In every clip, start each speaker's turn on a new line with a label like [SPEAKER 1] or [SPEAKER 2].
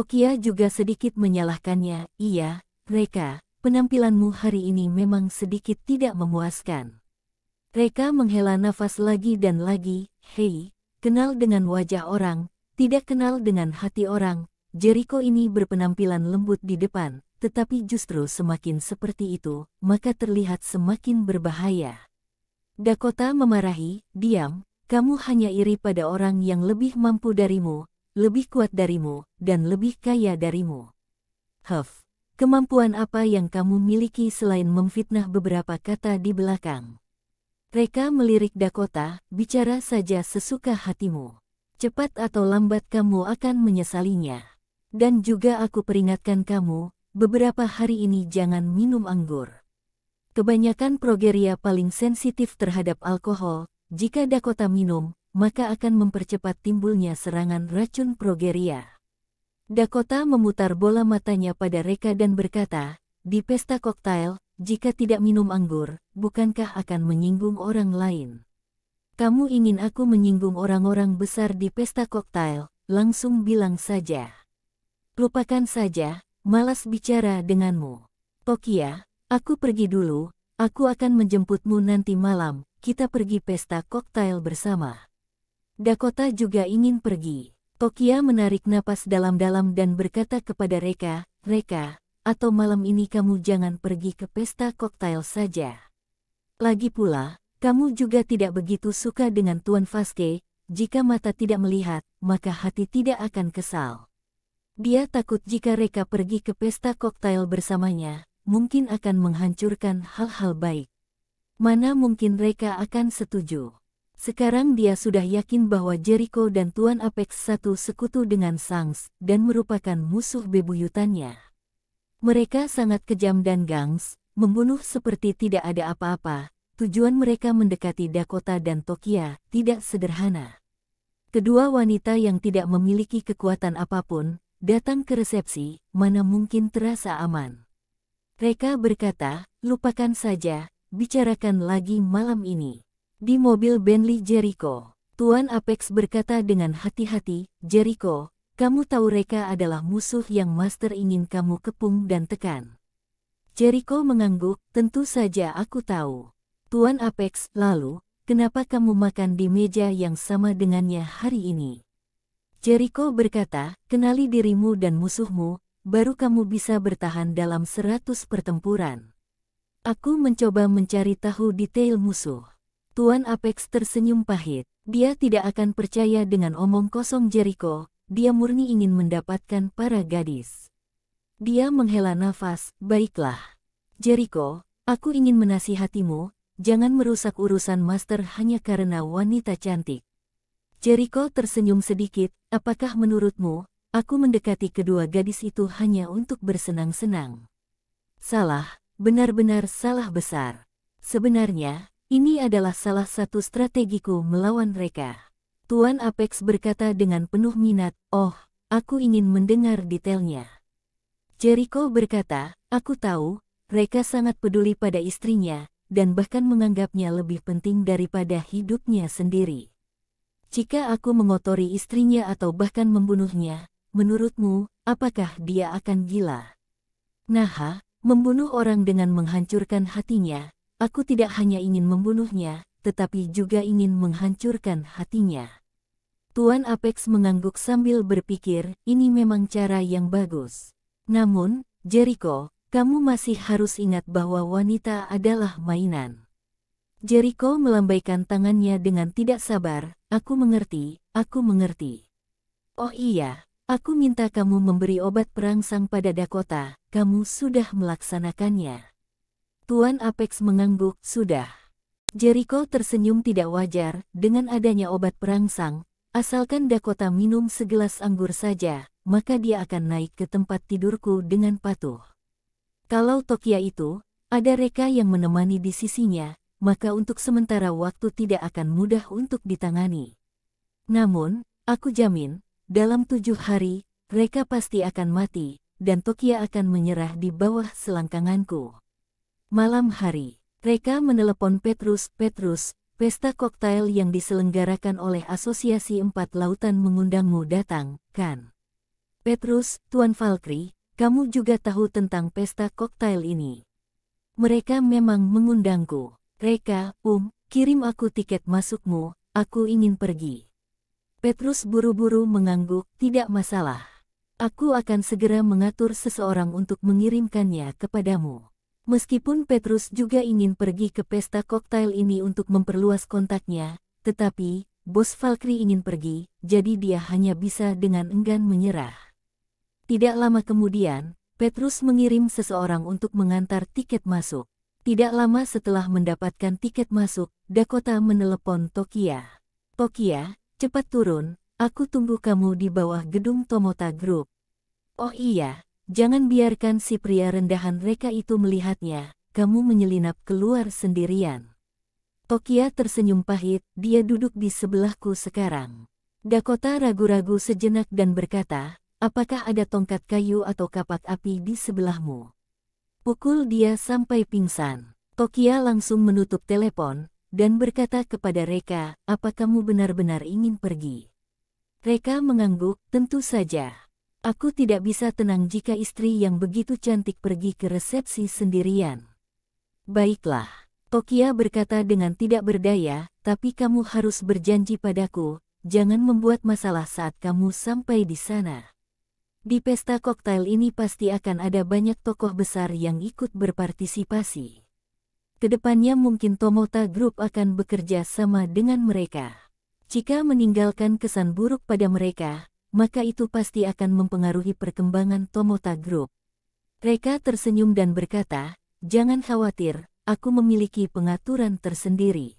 [SPEAKER 1] Tokia juga sedikit menyalahkannya. Iya, Reka, penampilanmu hari ini memang sedikit tidak memuaskan. Reka menghela nafas lagi dan lagi. Hei, kenal dengan wajah orang, tidak kenal dengan hati orang. Jericho ini berpenampilan lembut di depan, tetapi justru semakin seperti itu, maka terlihat semakin berbahaya. Dakota memarahi, diam, kamu hanya iri pada orang yang lebih mampu darimu, lebih kuat darimu, dan lebih kaya darimu. Huff, kemampuan apa yang kamu miliki selain memfitnah beberapa kata di belakang? Reka melirik Dakota, bicara saja sesuka hatimu. Cepat atau lambat kamu akan menyesalinya. Dan juga aku peringatkan kamu, beberapa hari ini jangan minum anggur. Kebanyakan progeria paling sensitif terhadap alkohol, jika Dakota minum, maka akan mempercepat timbulnya serangan racun progeria. Dakota memutar bola matanya pada Reka dan berkata, di pesta koktail, jika tidak minum anggur, bukankah akan menyinggung orang lain? Kamu ingin aku menyinggung orang-orang besar di pesta koktail, langsung bilang saja. Lupakan saja, malas bicara denganmu. Tokia, aku pergi dulu, aku akan menjemputmu nanti malam, kita pergi pesta koktail bersama. Dakota juga ingin pergi. Tokia menarik napas dalam-dalam dan berkata kepada Reka, Reka, atau malam ini kamu jangan pergi ke pesta koktail saja. Lagi pula, kamu juga tidak begitu suka dengan Tuan Vasque, jika mata tidak melihat, maka hati tidak akan kesal. Dia takut jika Reka pergi ke pesta koktail bersamanya, mungkin akan menghancurkan hal-hal baik. Mana mungkin Reka akan setuju. Sekarang dia sudah yakin bahwa Jericho dan Tuan Apex satu sekutu dengan Shanks dan merupakan musuh bebuyutannya. Mereka sangat kejam dan gangs, membunuh seperti tidak ada apa-apa. Tujuan mereka mendekati Dakota dan Tokia tidak sederhana. Kedua wanita yang tidak memiliki kekuatan apapun, datang ke resepsi, mana mungkin terasa aman. Reka berkata, lupakan saja, bicarakan lagi malam ini. Di mobil Bentley Jericho, Tuan Apex berkata dengan hati-hati, Jericho, kamu tahu Reka adalah musuh yang Master ingin kamu kepung dan tekan. Jericho mengangguk, tentu saja aku tahu. Tuan Apex, lalu, kenapa kamu makan di meja yang sama dengannya hari ini? Jericho berkata, kenali dirimu dan musuhmu, baru kamu bisa bertahan dalam 100 pertempuran. Aku mencoba mencari tahu detail musuh. Tuan Apex tersenyum pahit. Dia tidak akan percaya dengan omong kosong Jericho, dia murni ingin mendapatkan para gadis. Dia menghela nafas, baiklah. Jericho, aku ingin menasihatimu, jangan merusak urusan Master hanya karena wanita cantik. Jericho tersenyum sedikit, apakah menurutmu, aku mendekati kedua gadis itu hanya untuk bersenang-senang? Salah, benar-benar salah besar. Sebenarnya, ini adalah salah satu strategiku melawan Reka. Tuan Apex berkata dengan penuh minat, oh, aku ingin mendengar detailnya. Jericho berkata, aku tahu, Reka sangat peduli pada istrinya, dan bahkan menganggapnya lebih penting daripada hidupnya sendiri. Jika aku mengotori istrinya atau bahkan membunuhnya, menurutmu, apakah dia akan gila? Nah, membunuh orang dengan menghancurkan hatinya, aku tidak hanya ingin membunuhnya, tetapi juga ingin menghancurkan hatinya. Tuan Apex mengangguk sambil berpikir, ini memang cara yang bagus. Namun, Jericho, kamu masih harus ingat bahwa wanita adalah mainan. Jericho melambaikan tangannya dengan tidak sabar, aku mengerti, aku mengerti. Oh iya, aku minta kamu memberi obat perangsang pada Dakota, kamu sudah melaksanakannya. Tuan Apex mengangguk, sudah. Jericho tersenyum tidak wajar, dengan adanya obat perangsang, asalkan Dakota minum segelas anggur saja, maka dia akan naik ke tempat tidurku dengan patuh. Kalau Tokia itu, ada Reka yang menemani di sisinya, maka untuk sementara waktu tidak akan mudah untuk ditangani. Namun, aku jamin, dalam 7 hari, Reka pasti akan mati, dan Tokia akan menyerah di bawah selangkanganku. Malam hari, Reka menelepon Petrus, pesta koktail yang diselenggarakan oleh Asosiasi Empat Lautan mengundangmu datang, kan? Petrus, Tuan Valkyrie, kamu juga tahu tentang pesta koktail ini. Mereka memang mengundangku. Reka, kirim aku tiket masukmu, aku ingin pergi. Petrus buru-buru mengangguk, tidak masalah. Aku akan segera mengatur seseorang untuk mengirimkannya kepadamu. Meskipun Petrus juga ingin pergi ke pesta koktail ini untuk memperluas kontaknya, tetapi bos Valkyrie ingin pergi, jadi dia hanya bisa dengan enggan menyerah. Tidak lama kemudian, Petrus mengirim seseorang untuk mengantar tiket masuk. Tidak lama setelah mendapatkan tiket masuk, Dakota menelepon Tokia. Tokia, cepat turun, aku tunggu kamu di bawah gedung Tomota Group. Oh iya, jangan biarkan si pria rendahan Reka itu melihatnya, kamu menyelinap keluar sendirian. Tokia tersenyum pahit, dia duduk di sebelahku sekarang. Dakota ragu-ragu sejenak dan berkata, apakah ada tongkat kayu atau kapak api di sebelahmu? Pukul dia sampai pingsan. Tokia langsung menutup telepon, dan berkata kepada Reka, apa kamu benar-benar ingin pergi? Reka mengangguk, tentu saja. Aku tidak bisa tenang jika istri yang begitu cantik pergi ke resepsi sendirian. Baiklah, Tokia berkata dengan tidak berdaya, tapi kamu harus berjanji padaku, jangan membuat masalah saat kamu sampai di sana. Di pesta koktail ini pasti akan ada banyak tokoh besar yang ikut berpartisipasi. Kedepannya mungkin Tomota Group akan bekerja sama dengan mereka. Jika meninggalkan kesan buruk pada mereka, maka itu pasti akan mempengaruhi perkembangan Tomota Group. Reka tersenyum dan berkata, jangan khawatir, aku memiliki pengaturan tersendiri.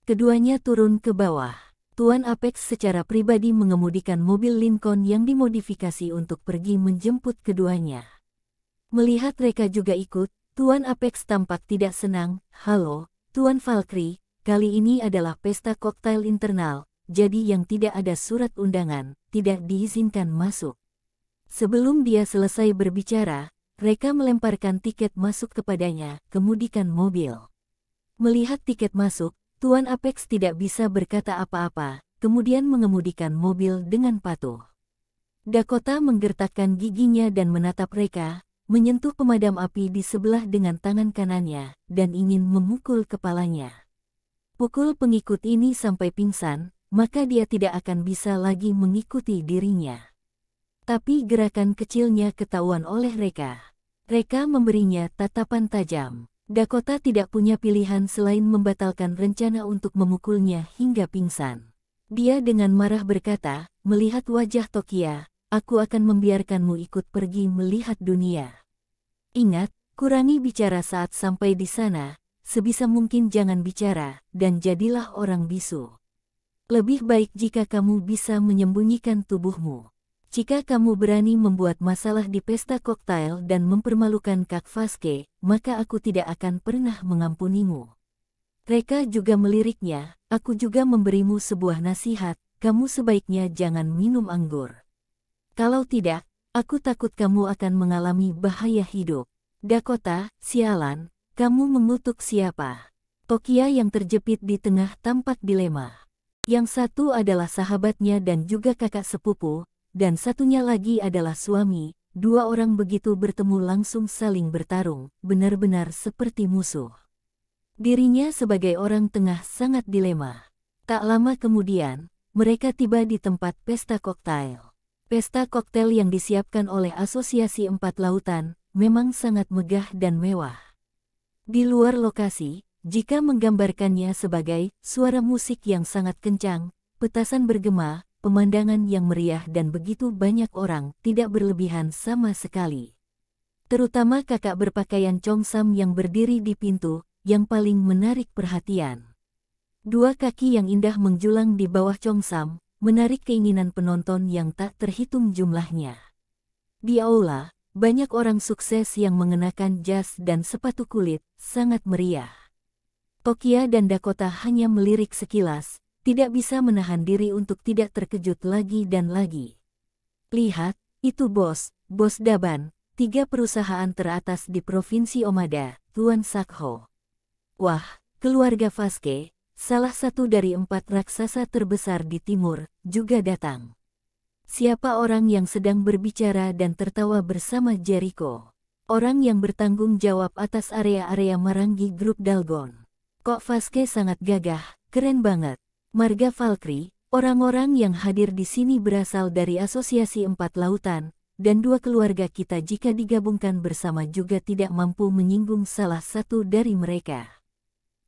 [SPEAKER 1] Keduanya turun ke bawah. Tuan Apex secara pribadi mengemudikan mobil Lincoln yang dimodifikasi untuk pergi menjemput keduanya. Melihat Reka juga ikut, Tuan Apex tampak tidak senang. Halo, Tuan Valkyrie, kali ini adalah pesta koktail internal, jadi yang tidak ada surat undangan, tidak diizinkan masuk. Sebelum dia selesai berbicara, Reka melemparkan tiket masuk kepadanya, kemudikan mobil. Melihat tiket masuk, Tuan Apex tidak bisa berkata apa-apa, kemudian mengemudikan mobil dengan patuh. Dakota menggertakkan giginya dan menatap Reka, menyentuh pemadam api di sebelah dengan tangan kanannya, dan ingin memukul kepalanya. Pukul pengikut ini sampai pingsan, maka dia tidak akan bisa lagi mengikuti dirinya. Tapi gerakan kecilnya ketahuan oleh Reka. Reka memberinya tatapan tajam. Dakota tidak punya pilihan selain membatalkan rencana untuk memukulnya hingga pingsan. Dia dengan marah berkata, melihat wajah Tokia, aku akan membiarkanmu ikut pergi melihat dunia. Ingat, kurangi bicara saat sampai di sana, sebisa mungkin jangan bicara, dan jadilah orang bisu. Lebih baik jika kamu bisa menyembunyikan tubuhmu. Jika kamu berani membuat masalah di pesta koktail dan mempermalukan Kak Vaske, maka aku tidak akan pernah mengampunimu. Reka juga meliriknya, aku juga memberimu sebuah nasihat, kamu sebaiknya jangan minum anggur. Kalau tidak, aku takut kamu akan mengalami bahaya hidup. Dakota, sialan, kamu mengutuk siapa? Tokia yang terjepit di tengah tampak dilema. Yang satu adalah sahabatnya dan juga kakak sepupu, dan satunya lagi adalah suami. Dua orang begitu bertemu langsung saling bertarung, benar-benar seperti musuh. Dirinya sebagai orang tengah sangat dilema. Tak lama kemudian, mereka tiba di tempat pesta koktail. Pesta koktail yang disiapkan oleh Asosiasi Empat Lautan, memang sangat megah dan mewah. Di luar lokasi, jika menggambarkannya sebagai suara musik yang sangat kencang, petasan bergema, pemandangan yang meriah dan begitu banyak orang, tidak berlebihan sama sekali. Terutama kakak berpakaian Chongsam yang berdiri di pintu, yang paling menarik perhatian. Dua kaki yang indah menjulang di bawah Chongsam, menarik keinginan penonton yang tak terhitung jumlahnya. Di aula, banyak orang sukses yang mengenakan jas dan sepatu kulit, sangat meriah. Tokia dan Dakota hanya melirik sekilas, tidak bisa menahan diri untuk tidak terkejut lagi dan lagi. Lihat, itu bos Daban, 3 perusahaan teratas di Provinsi Omada, Tuan Sakho. Wah, keluarga Vaske, salah satu dari 4 raksasa terbesar di timur, juga datang. Siapa orang yang sedang berbicara dan tertawa bersama Jericho? Orang yang bertanggung jawab atas area-area Marangi Grup Dalgon. Kok Vasquez sangat gagah, keren banget. Marga Valkyrie, orang-orang yang hadir di sini berasal dari Asosiasi Empat Lautan, dan dua keluarga kita jika digabungkan bersama juga tidak mampu menyinggung salah satu dari mereka.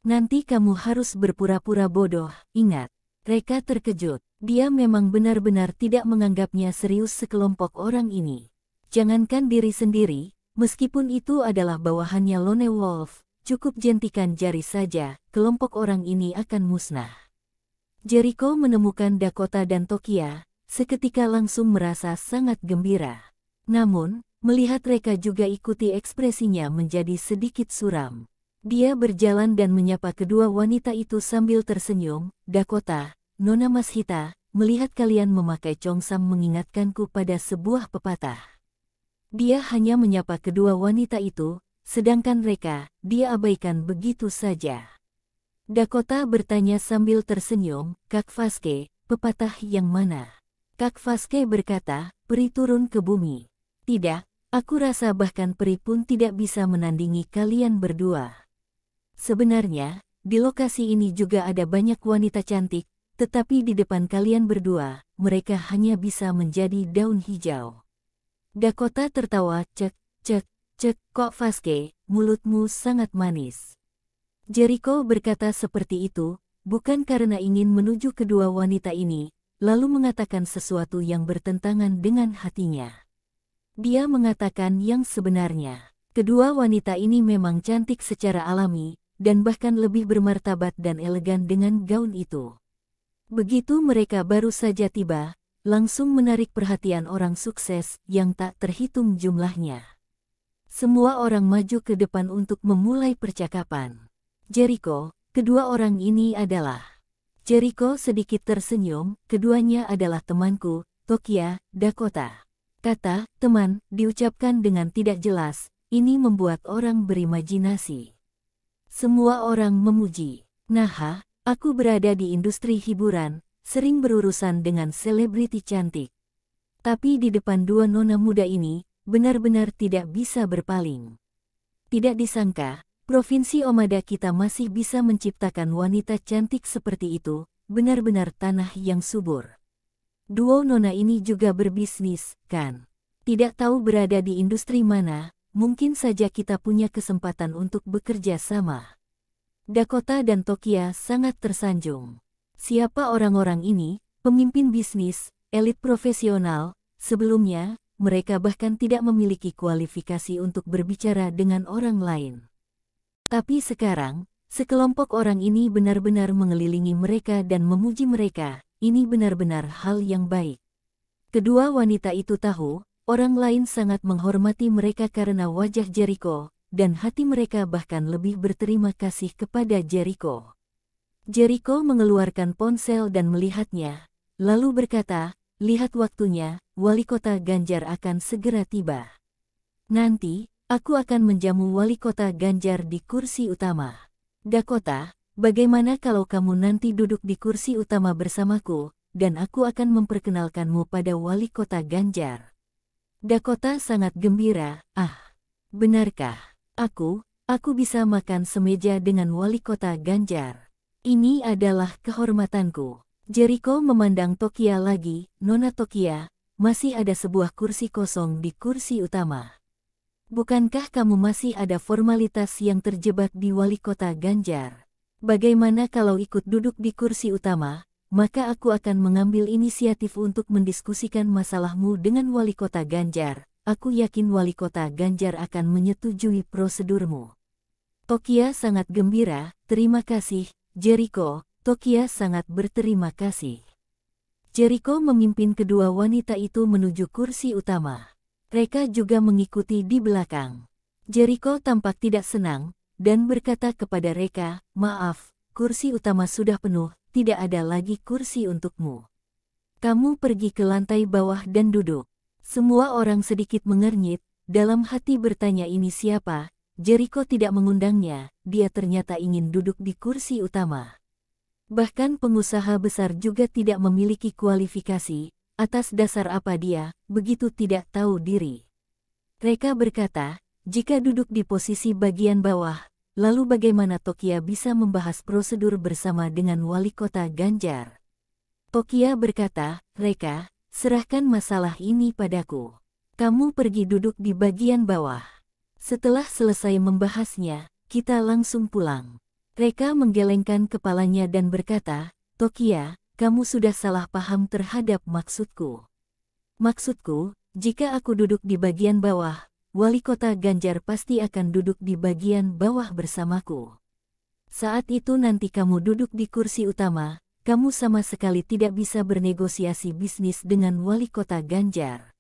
[SPEAKER 1] Nanti kamu harus berpura-pura bodoh, ingat. Reka terkejut. Dia memang benar-benar tidak menganggapnya serius sekelompok orang ini. Jangankan diri sendiri, meskipun itu adalah bawahannya Lone Wolf, cukup jentikan jari saja, kelompok orang ini akan musnah. Jericho menemukan Dakota dan Tokia, seketika langsung merasa sangat gembira. Namun, melihat Reka juga ikuti ekspresinya menjadi sedikit suram. Dia berjalan dan menyapa kedua wanita itu sambil tersenyum. Dakota, Nona Mashita, melihat kalian memakai congsam mengingatkanku pada sebuah pepatah. Dia hanya menyapa kedua wanita itu, sedangkan Reka, dia abaikan begitu saja. Dakota bertanya sambil tersenyum, Kak Vasquez, pepatah yang mana? Kak Vasquez berkata, peri turun ke bumi. Tidak, aku rasa bahkan peri pun tidak bisa menandingi kalian berdua. Sebenarnya, di lokasi ini juga ada banyak wanita cantik, tetapi di depan kalian berdua, mereka hanya bisa menjadi daun hijau. Dakota tertawa, cek, kok Vasquez, mulutmu sangat manis. Jericho berkata seperti itu, bukan karena ingin menuju kedua wanita ini, lalu mengatakan sesuatu yang bertentangan dengan hatinya. Dia mengatakan yang sebenarnya. Kedua wanita ini memang cantik secara alami, dan bahkan lebih bermartabat dan elegan dengan gaun itu. Begitu mereka baru saja tiba, langsung menarik perhatian orang sukses yang tak terhitung jumlahnya. Semua orang maju ke depan untuk memulai percakapan. Jericho, kedua orang ini adalah. Jericho sedikit tersenyum, keduanya adalah temanku, Tokia, Dakota. Kata, teman, diucapkan dengan tidak jelas, ini membuat orang berimajinasi. Semua orang memuji. Nah, aku berada di industri hiburan, sering berurusan dengan selebriti cantik. Tapi di depan dua nona muda ini, benar-benar tidak bisa berpaling. Tidak disangka, provinsi Omada kita masih bisa menciptakan wanita cantik seperti itu, benar-benar tanah yang subur. Duo nona ini juga berbisnis, kan? Tidak tahu berada di industri mana, mungkin saja kita punya kesempatan untuk bekerja sama. Dakota dan Tokia sangat tersanjung. Siapa orang-orang ini? Pemimpin bisnis, elit profesional. Sebelumnya, mereka bahkan tidak memiliki kualifikasi untuk berbicara dengan orang lain. Tapi sekarang, sekelompok orang ini benar-benar mengelilingi mereka dan memuji mereka. Ini benar-benar hal yang baik. Kedua wanita itu tahu, orang lain sangat menghormati mereka karena wajah Jericho, dan hati mereka bahkan lebih berterima kasih kepada Jericho. Jericho mengeluarkan ponsel dan melihatnya, lalu berkata, lihat waktunya, Wali Kota Ganjar akan segera tiba. Nanti, aku akan menjamu Wali Kota Ganjar di kursi utama. Dakota, bagaimana kalau kamu nanti duduk di kursi utama bersamaku, dan aku akan memperkenalkanmu pada Wali Kota Ganjar. Dakota sangat gembira, benarkah? Aku bisa makan semeja dengan Wali Kota Ganjar. Ini adalah kehormatanku. Jericho memandang Tokia lagi, Nona Tokia, masih ada sebuah kursi kosong di kursi utama. Bukankah kamu masih ada formalitas yang terjebak di Wali Kota Ganjar? Bagaimana kalau ikut duduk di kursi utama? Maka aku akan mengambil inisiatif untuk mendiskusikan masalahmu dengan Wali Kota Ganjar. Aku yakin Wali Kota Ganjar akan menyetujui prosedurmu. Tokia sangat gembira, terima kasih, Jericho. Tokia sangat berterima kasih. Jericho memimpin kedua wanita itu menuju kursi utama. Reka juga mengikuti di belakang. Jericho tampak tidak senang, dan berkata kepada Reka, maaf, kursi utama sudah penuh. Tidak ada lagi kursi untukmu. Kamu pergi ke lantai bawah dan duduk. Semua orang sedikit mengernyit, dalam hati bertanya ini siapa. Jericho tidak mengundangnya, dia ternyata ingin duduk di kursi utama. Bahkan pengusaha besar juga tidak memiliki kualifikasi, Atas dasar apa dia begitu tidak tahu diri? Reka berkata, jika duduk di posisi bagian bawah, lalu bagaimana Tokia bisa membahas prosedur bersama dengan wali kota Ganjar? Tokia berkata, Reka, serahkan masalah ini padaku. Kamu pergi duduk di bagian bawah. Setelah selesai membahasnya, kita langsung pulang. Reka menggelengkan kepalanya dan berkata, Tokia, kamu sudah salah paham terhadap maksudku. Maksudku, jika aku duduk di bagian bawah, wali kota Ganjar pasti akan duduk di bagian bawah bersamaku. Saat itu nanti kamu duduk di kursi utama, kamu sama sekali tidak bisa bernegosiasi bisnis dengan wali kota Ganjar.